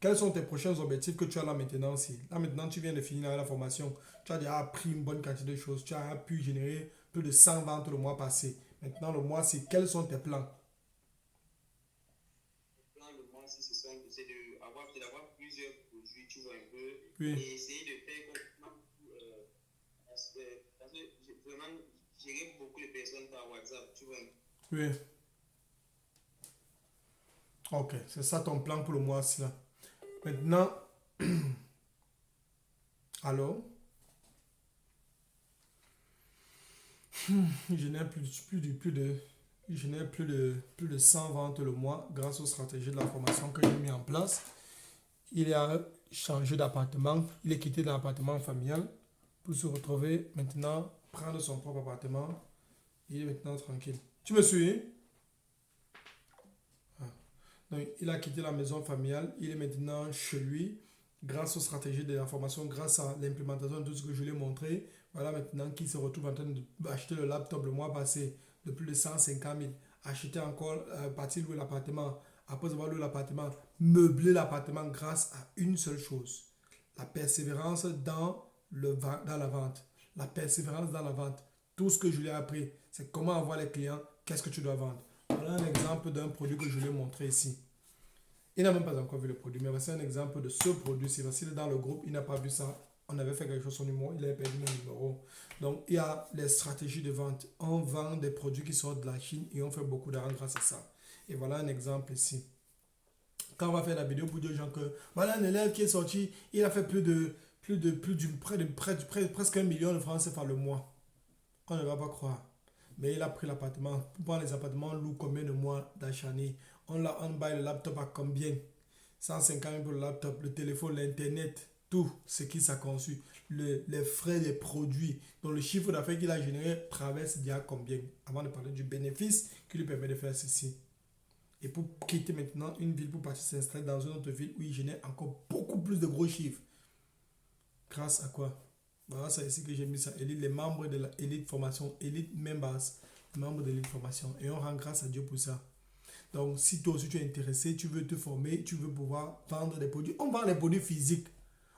Quels sont tes prochains objectifs que tu as là maintenant aussi? Là maintenant, tu viens de finir la formation. Tu as déjà appris une bonne quantité de choses. Tu as pu générer plus de 100 ventes le mois passé. Maintenant, le mois-ci, quels sont tes plans? Plan le mois, si c'est simple, c'est d'avoir plusieurs produits, tu vois un peu, Oui, et essayer de faire comme parce que j'ai vraiment géré beaucoup de personnes par WhatsApp, tu vois. oui. Ok, c'est ça ton plan pour le mois-ci là. Maintenant, allô? Je n'ai je n'ai plus de 100 ventes le mois grâce aux stratégies de la formation que j'ai mis en place. Il a changé d'appartement, il est quitté de l'appartement familial pour se retrouver maintenant, prendre son propre appartement. Il est maintenant tranquille. Tu me suis? Ah. Donc, il a quitté la maison familiale, il est maintenant chez lui grâce aux stratégies de la formation, grâce à l'implémentation de tout ce que je lui ai montré. Voilà maintenant qu'il se retrouve en train d'acheter le laptop le mois passé de plus de 150 000. Acheter encore, partir louer l'appartement. Après avoir loué l'appartement, meubler l'appartement grâce à une seule chose. La persévérance dans la vente. La persévérance dans la vente. Tout ce que je lui ai appris, c'est comment avoir les clients, qu'est-ce que tu dois vendre. Voilà un exemple d'un produit que je lui ai montré ici. Il n'a même pas encore vu le produit, mais voici un exemple de ce produit-ci. Voici dans le groupe, il n'a pas vu ça. On avait fait quelque chose sur son numéro, il avait perdu mon numéro. Donc, il y a les stratégies de vente. On vend des produits qui sortent de la Chine et on fait beaucoup d'argent grâce à ça. Et voilà un exemple ici. Quand on va faire la vidéo pour dire aux gens que voilà un élève qui est sorti, il a fait presque 1 million de francs CFA le mois. On ne va pas croire. Mais il a pris l'appartement. Pour prendre les appartements, on loue combien de mois d'achat? On baille le laptop à combien? 150 000 pour le laptop, le téléphone, l'internet, tout ce qui s'est conçu. Les frais, les produits. Donc le chiffre d'affaires qu'il a généré traverse déjà combien? Avant de parler du bénéfice qui lui permet de faire ceci. Et pour quitter maintenant une ville pour partir s'installer dans une autre ville où il génère encore beaucoup plus de gros chiffres. Grâce à quoi? Voilà, c'est ici que j'ai mis ça. Élite, les membres de l'élite formation, élite members, les membres de l'élite formation. Et on rend grâce à Dieu pour ça. Donc, si toi aussi tu es intéressé, tu veux te former, tu veux pouvoir vendre des produits, on vend les produits physiques.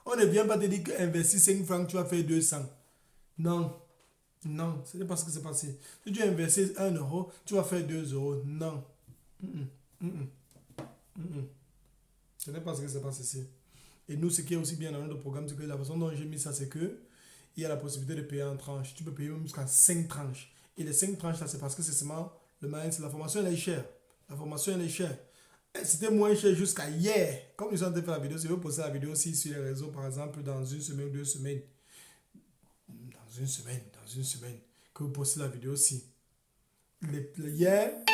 On ne vient pas te dire qu'investir 5 francs, tu vas faire 200. Non, non, ce n'est pas ce qui s'est passé. Si tu investis 1 euro, tu vas faire 2 euros. Non. Mm -mm, mm -mm, mm -mm. Ce n'est pas ce qui s'est passé ici. Et nous, ce qui est aussi bien dans notre programme, c'est que la façon dont j'ai mis ça, c'est que il y a la possibilité de payer en tranches. Tu peux payer même jusqu'à 5 tranches. Et les 5 tranches, là, c'est parce que c'est seulement le moyen, c'est la formation, elle est chère. La formation, elle est chère. C'était moins cher jusqu'à hier. Comme nous sommes en train de faire la vidéo, si je veux poster la vidéo aussi sur les réseaux, par exemple, dans une semaine ou 2 semaines, dans une semaine, que vous postez la vidéo aussi. Hier,